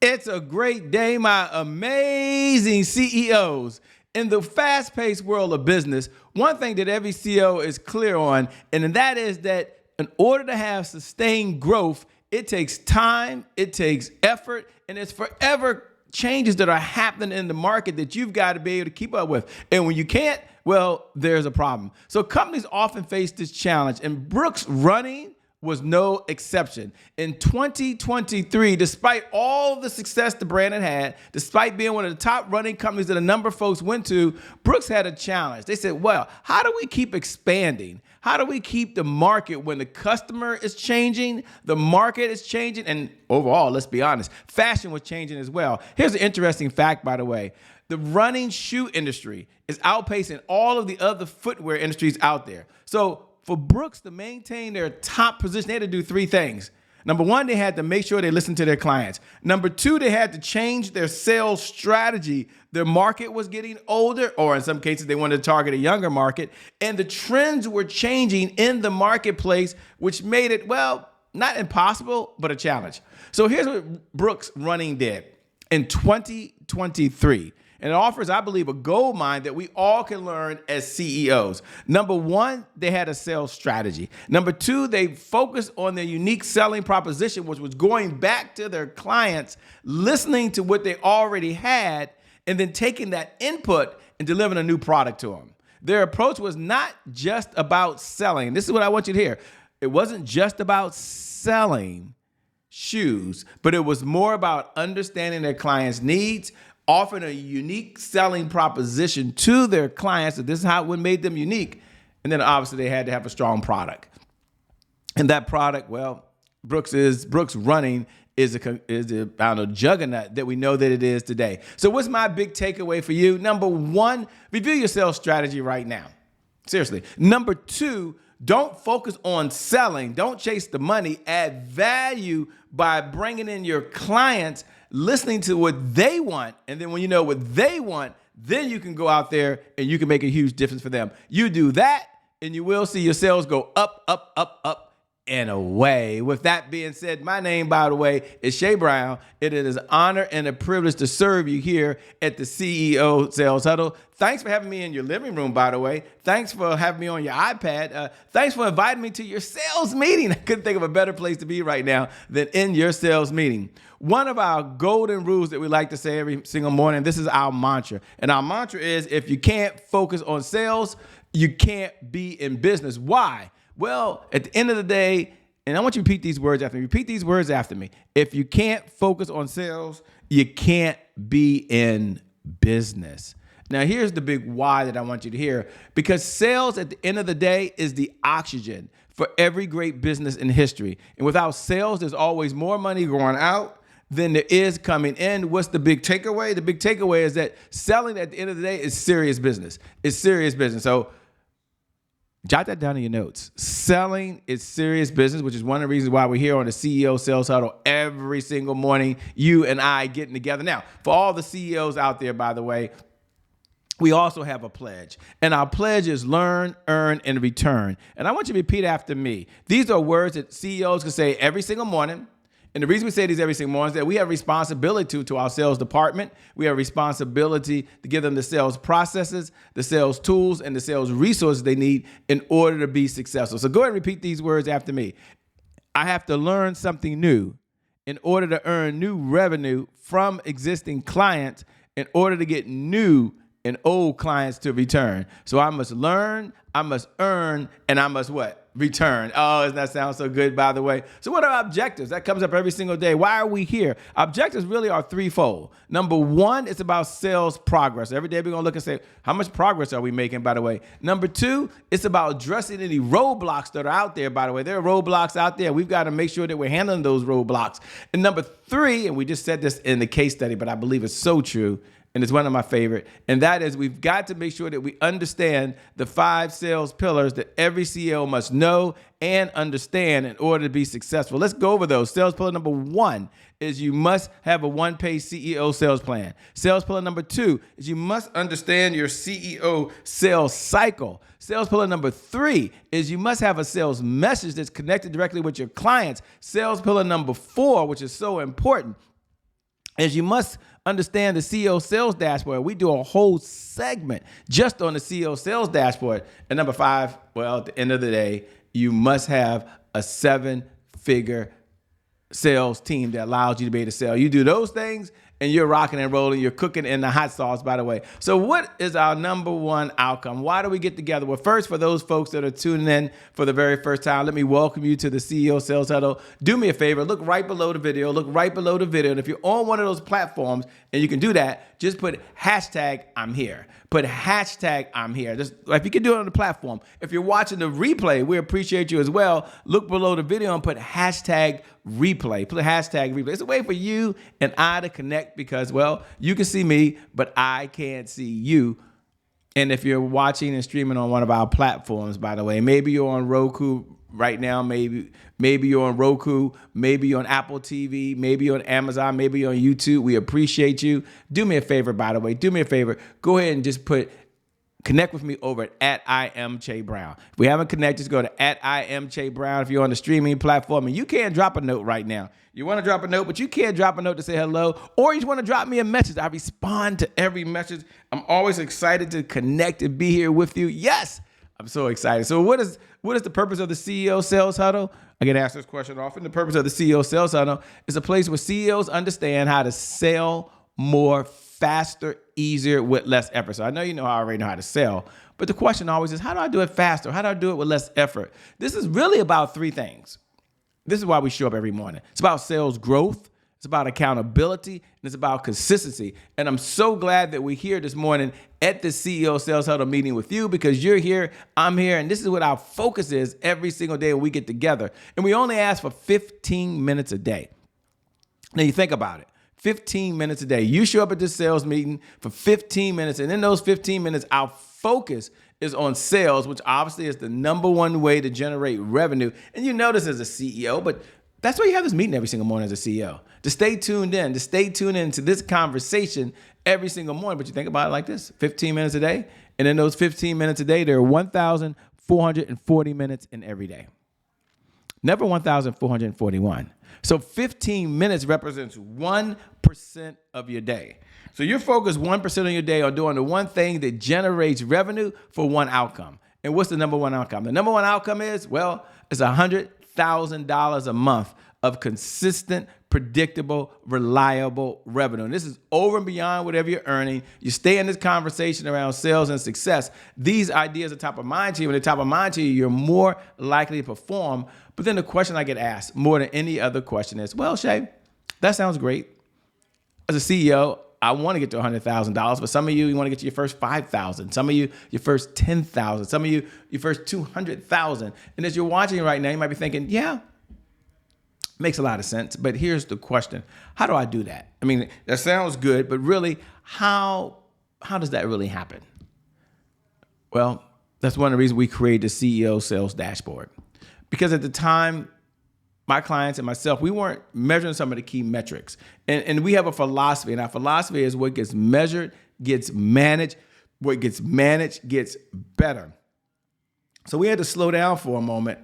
It's a great day, my amazing CEOs. In the fast-paced world of business, one thing that every CEO is clear on, and that is that in order to have sustained growth, it takes time, it takes effort, and it's forever changes that are happening in the market that you've got to be able to keep up with. And when you can't, well, there's a problem. So companies often face this challenge, and Brooks Running was no exception. In 2023, despite all the success the brand had, despite being one of the top running companies that a number of folks went to, Brooks had a challenge. They said, well, how do we keep expanding? How do we keep the market when the customer is changing, the market is changing, and overall, let's be honest, fashion was changing as well. Here's an interesting fact, by the way. The running shoe industry is outpacing all of the other footwear industries out there. So for Brooks to maintain their top position, they had to do three things. Number one, they had to make sure they listened to their clients. Number two, they had to change their sales strategy. Their market was getting older, or in some cases, they wanted to target a younger market. And the trends were changing in the marketplace, which made it, well, not impossible, but a challenge. So here's what Brooks Running did in 2023. And it offers, I believe, a gold mine that we all can learn as CEOs. Number one, they had a sales strategy. Number two, they focused on their unique selling proposition, which was going back to their clients, listening to what they already had, and then taking that input and delivering a new product to them. Their approach was not just about selling. This is what I want you to hear. It wasn't just about selling shoes, but it was more about understanding their clients' needs, offering a unique selling proposition to their clients. So this is how it made them unique. And then obviously they had to have a strong product. And that product, well, Brooks Running is a juggernaut that we know that it is today. So what's my big takeaway for you? Number one, review your sales strategy right now. Seriously. Number two, don't focus on selling. Don't chase the money. Add value by bringing in your clients, listening to what they want. And then when you know what they want, then you can go out there and you can make a huge difference for them. You do that and you will see your sales go up, up, up, up, and away. With that being said, my name, by the way, is Shay Brown. It is an honor and a privilege to serve you here at the CEO Sales Huddle. Thanks for having me in your living room, by the way. Thanks for having me on your iPad. Thanks for inviting me to your sales meeting. I couldn't think of a better place to be right now than in your sales meeting. One of our golden rules that we like to say every single morning, this is our mantra. And our mantra is, if you can't focus on sales, you can't be in business. Why? Well, at the end of the day, and I want you to repeat these words after me. Repeat these words after me. If you can't focus on sales, you can't be in business. Now, here's the big why that I want you to hear. Because sales, at the end of the day, is the oxygen for every great business in history. And without sales, there's always more money going out than there is coming in. What's the big takeaway? The big takeaway is that selling, at the end of the day, is serious business. It's serious business. So jot that down in your notes. Selling is serious business, which is one of the reasons why we're here on the CEO Sales Huddle every single morning, you and I getting together. Now, for all the CEOs out there, by the way, we also have a pledge. And our pledge is learn, earn, and return. And I want you to repeat after me. These are words that CEOs can say every single morning. And the reason we say these every single morning is that we have responsibility to our sales department. We have responsibility to give them the sales processes, the sales tools, and the sales resources they need in order to be successful. So go ahead and repeat these words after me. I have to learn something new in order to earn new revenue from existing clients in order to get new and old clients to return. So I must learn, I must earn, and I must what? Return. Oh, doesn't that sound so good, by the way? So what are our objectives? That comes up every single day. Why are we here? Objectives really are threefold. Number one, it's about sales progress. Every day we're going to look and say, how much progress are we making, by the way? Number two, it's about addressing any roadblocks that are out there, by the way. There are roadblocks out there. We've got to make sure that we're handling those roadblocks. And number three, and we just said this in the case study, but I believe it's so true, and it's one of my favorite, and that is we've got to make sure that we understand the 5 sales pillars that every CEO must know and understand in order to be successful. Let's go over those. Sales pillar number 1 is you must have a one-page CEO sales plan. Sales pillar number 2 is you must understand your CEO sales cycle. Sales pillar number 3 is you must have a sales message that's connected directly with your clients. Sales pillar number 4, which is so important, is you must understand the CEO sales dashboard. We do a whole segment just on the CEO sales dashboard. And number 5, well, at the end of the day, you must have a 7-figure sales team that allows you to be able to sell. You do those things and you're rocking and rolling. You're cooking in the hot sauce, by the way. So what is our number one outcome? Why do we get together? Well, first, for those folks that are tuning in for the very first time, let me welcome you to the CEO Sales Huddle. Do me a favor, look right below the video. Look right below the video. And if you're on one of those platforms, and you can do that, just put hashtag I'm here. Put hashtag I'm here. Just if you can do it on the platform. If you're watching the replay, we appreciate you as well. Look below the video and put hashtag replay. Put hashtag replay. It's a way for you and I to connect because, well, you can see me, but I can't see you. And if you're watching and streaming on one of our platforms, by the way, maybe you're on Roku right now, maybe you're on Roku, maybe you're on Apple TV, maybe you're on Amazon, maybe you're on YouTube. We appreciate you. Do me a favor, by the way. Do me a favor. Go ahead and just connect with me over at I am Che Brown. If we haven't connected, just go to at I am Che Brown if you're on the streaming platform. And you can't drop a note right now. You want to drop a note, but you can't drop a note to say hello, or you just want to drop me a message. I respond to every message. I'm always excited to connect and be here with you. Yes, I'm so excited. So what is the purpose of the CEO Sales Huddle? I get asked this question often. The purpose of the CEO Sales Huddle is a place where CEOs understand how to sell more faster, easier, with less effort. So I know I already know how to sell, but the question always is, how do I do it faster? How do I do it with less effort? This is really about 3 things. This is why we show up every morning. It's about sales growth. It's about accountability, and it's about consistency. And I'm so glad that we're here this morning at the CEO Sales Huddle meeting with you because you're here, I'm here, and this is what our focus is every single day when we get together. And we only ask for 15 minutes a day. Now you think about it. 15 minutes a day. You show up at this sales meeting for 15 minutes, and in those 15 minutes, our focus is on sales, which obviously is the number one way to generate revenue. And you know this as a CEO, but that's why you have this meeting every single morning as a CEO, to stay tuned in, to this conversation every single morning. But you think about it like this, 15 minutes a day. And in those 15 minutes a day, there are 1,440 minutes in every day. Never 1,441. So 15 minutes represents 1% of your day. So you're focused 1% of your day on doing the one thing that generates revenue for one outcome. And what's the number one outcome? The number one outcome is, well, it's $100,000 a month of consistent, predictable, reliable revenue. And this is over and beyond whatever you're earning. You stay in this conversation around sales and success. These ideas are top of mind to you. When they're top of mind to you, you're more likely to perform. But then the question I get asked more than any other question is, well, Shay, that sounds great. As a CEO, I want to get to $100,000. But some of you want to get to your first 5,000. Some of you, your first 10,000. Some of you, your first 200,000. And as you're watching right now, you might be thinking, yeah, makes a lot of sense. But here's the question. How do I do that? I mean, that sounds good, but really, how does that really happen? Well, that's one of the reasons we created the CEO Sales Dashboard. Because at the time, my clients and myself, we weren't measuring some of the key metrics. And we have a philosophy, and our philosophy is what gets measured gets managed. What gets managed gets better. So we had to slow down for a moment,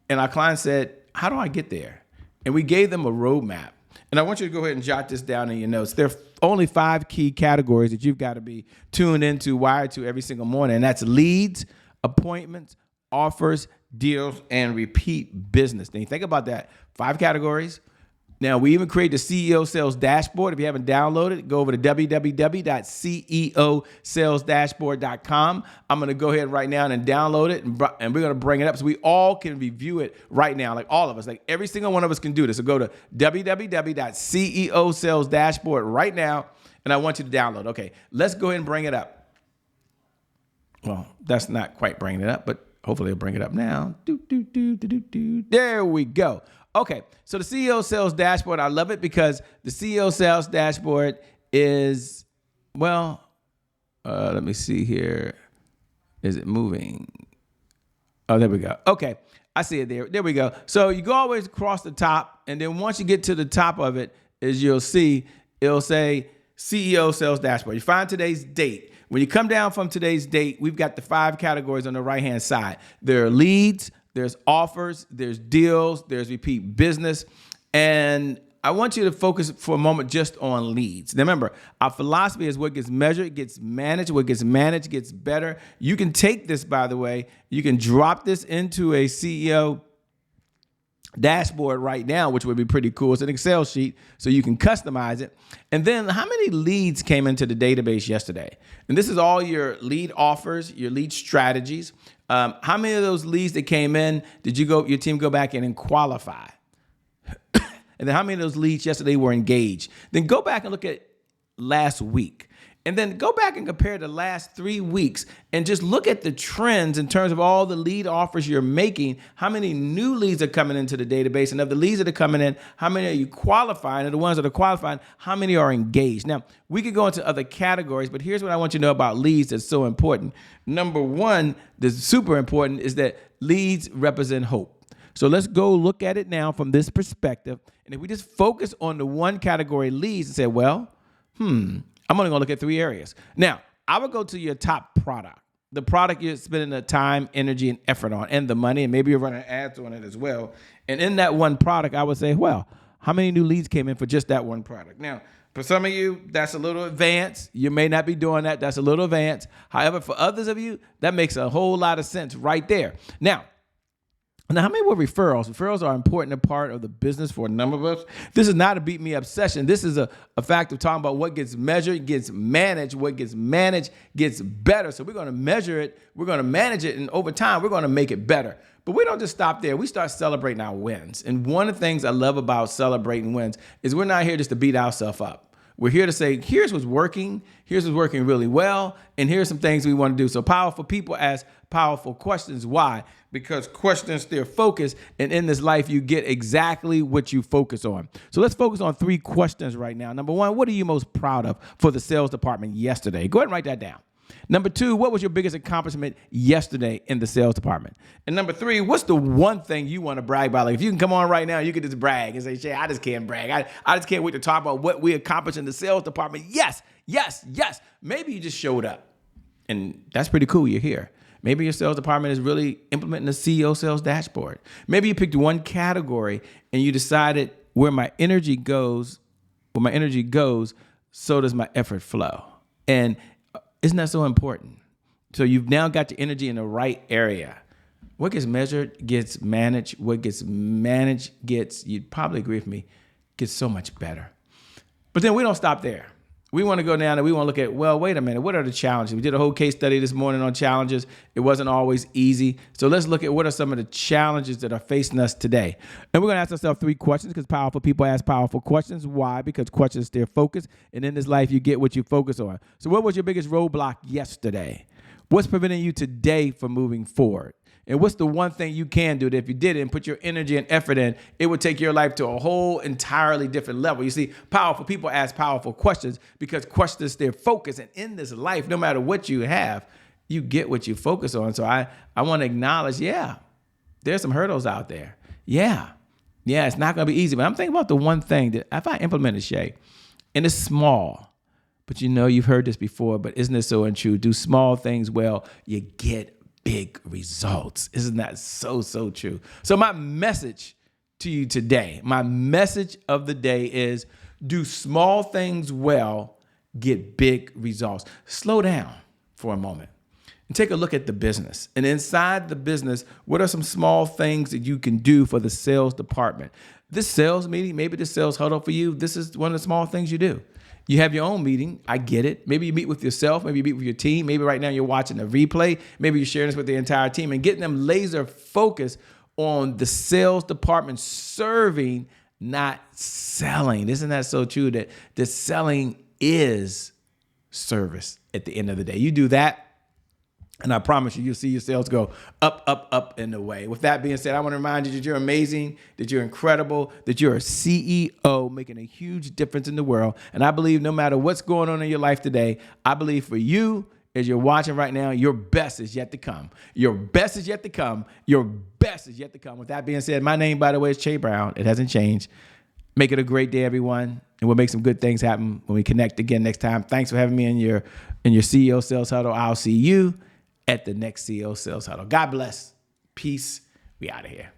and our client said, how do I get there? And we gave them a roadmap. And I want you to go ahead and jot this down in your notes. There are only 5 key categories that you've got to be tuned into, wired to every single morning. And that's leads, appointments, offers, deals, and repeat business. Now you think about that. 5 categories. Now we even created the CEO Sales Dashboard. If you haven't downloaded it, go over to www.ceosalesdashboard.com. I'm going to go ahead right now and download it, and we're going to bring it up so we all can review it right now, like all of us. Like every single one of us can do this. So go to www.ceosalesdashboard right now, and I want you to download. Okay, let's go ahead and bring it up. Well, that's not quite bringing it up, but hopefully it'll bring it up now. There we go. Okay, so the CEO Sales Dashboard, I love it because the CEO Sales Dashboard is, well, let me see here. Is it moving? Oh, there we go. Okay, I see it there. There we go. So you go always across the top, and then once you get to the top of it, as you'll see, it'll say CEO Sales Dashboard. You find today's date. When you come down from today's date, we've got the 5 categories on the right-hand side. There are leads, there's offers, there's deals, there's repeat business. And I want you to focus for a moment just on leads. Now remember, our philosophy is what gets measured gets managed. What gets managed gets better. You can take this, by the way, you can drop this into a CEO dashboard right now, which would be pretty cool. It's an Excel sheet, so you can customize it. And then how many leads came into the database yesterday? And this is all your lead offers, your lead strategies. How many of those leads that came in did your team go back in and qualify? And then how many of those leads yesterday were engaged? Then go back and look at last week. And then go back and compare the last 3 weeks and just look at the trends in terms of all the lead offers you're making. How many new leads are coming into the database? And of the leads that are coming in, how many are you qualifying? And the ones that are qualifying, how many are engaged? Now, we could go into other categories, but here's what I want you to know about leads that's so important. Number one, that's super important, is that leads represent hope. So let's go look at it now from this perspective. And if we just focus on the one category, leads, and say, well, I'm only going to look at 3 areas. Now, I would go to your top product, the product you're spending the time, energy, and effort on, and the money, and maybe you're running ads on it as well. And in that one product, I would say, well, how many new leads came in for just that one product? Now, for some of you, that's a little advanced. You may not be doing that. That's a little advanced. However, for others of you, that makes a whole lot of sense right there. Now, how many were referrals? Referrals are an important part of the business for a number of us. This is not a beat me up session. This is a fact of talking about what gets measured gets managed. What gets managed gets better. So we're going to measure it. We're going to manage it. And over time, we're going to make it better. But we don't just stop there. We start celebrating our wins. And one of the things I love about celebrating wins is we're not here just to beat ourselves up. We're here to say, here's what's working really well, and here's some things we want to do. So powerful people ask powerful questions. Why? Because questions steer focus, and in this life, you get exactly what you focus on. So let's focus on 3 questions right now. Number 1, what are you most proud of for the sales department yesterday? Go ahead and write that down. Number 2, what was your biggest accomplishment yesterday in the sales department? And number 3, what's the one thing you want to brag about? Like if you can come on right now, you can just brag and say, Shay, I just can't brag. I just can't wait to talk about what we accomplished in the sales department. Yes, yes, yes. Maybe you just showed up, and that's pretty cool. You're here. Maybe your sales department is really implementing the CEO sales dashboard. Maybe you picked one category and you decided where my energy goes, so does my effort flow. And isn't that so important? So you've now got your energy in the right area. What gets measured gets managed. What gets managed gets, you'd probably agree with me, gets so much better. But then we don't stop there. We want to go down and we want to look at, well, wait a minute, what are the challenges? We did a whole case study this morning on challenges. It wasn't always easy. So let's look at what are some of the challenges that are facing us today. And we're going to ask ourselves 3 questions because powerful people ask powerful questions. Why? Because questions steer focus. And in this life, you get what you focus on. So what was your biggest roadblock yesterday? What's preventing you today from moving forward? And what's the one thing you can do that if you did it and put your energy and effort in, it would take your life to a whole entirely different level? You see, powerful people ask powerful questions because questions steer focus. And in this life, no matter what you have, you get what you focus on. So I want to acknowledge, there's some hurdles out there. Yeah, it's not going to be easy. But I'm thinking about the one thing that if I implemented, Shay, and it's small, but you've heard this before, but isn't it so untrue? Do small things well, you get big results. Isn't that so, so true? So my message to you today, my message of the day is do small things well, get big results. Slow down for a moment and take a look at the business. And inside the business, what are some small things that you can do for the sales department? This sales meeting, maybe this sales huddle for you, this is one of the small things you do. You have your own meeting. I get it. Maybe you meet with yourself. Maybe you meet with your team. Maybe right now you're watching a replay. Maybe you're sharing this with the entire team and getting them laser focused on the sales department serving, not selling. Isn't that so true that the selling is service at the end of the day? You do that, and I promise you'll see your sales go up, up, up and away. With that being said, I want to remind you that you're amazing, that you're incredible, that you're a CEO making a huge difference in the world. And I believe no matter what's going on in your life today, I believe for you, as you're watching right now, your best is yet to come. Your best is yet to come. Your best is yet to come. With that being said, my name, by the way, is Che Brown. It hasn't changed. Make it a great day, everyone. And we'll make some good things happen when we connect again next time. Thanks for having me in your CEO Sales Huddle. I'll see you at the next CEO Sales Huddle. God bless. Peace. We out of here.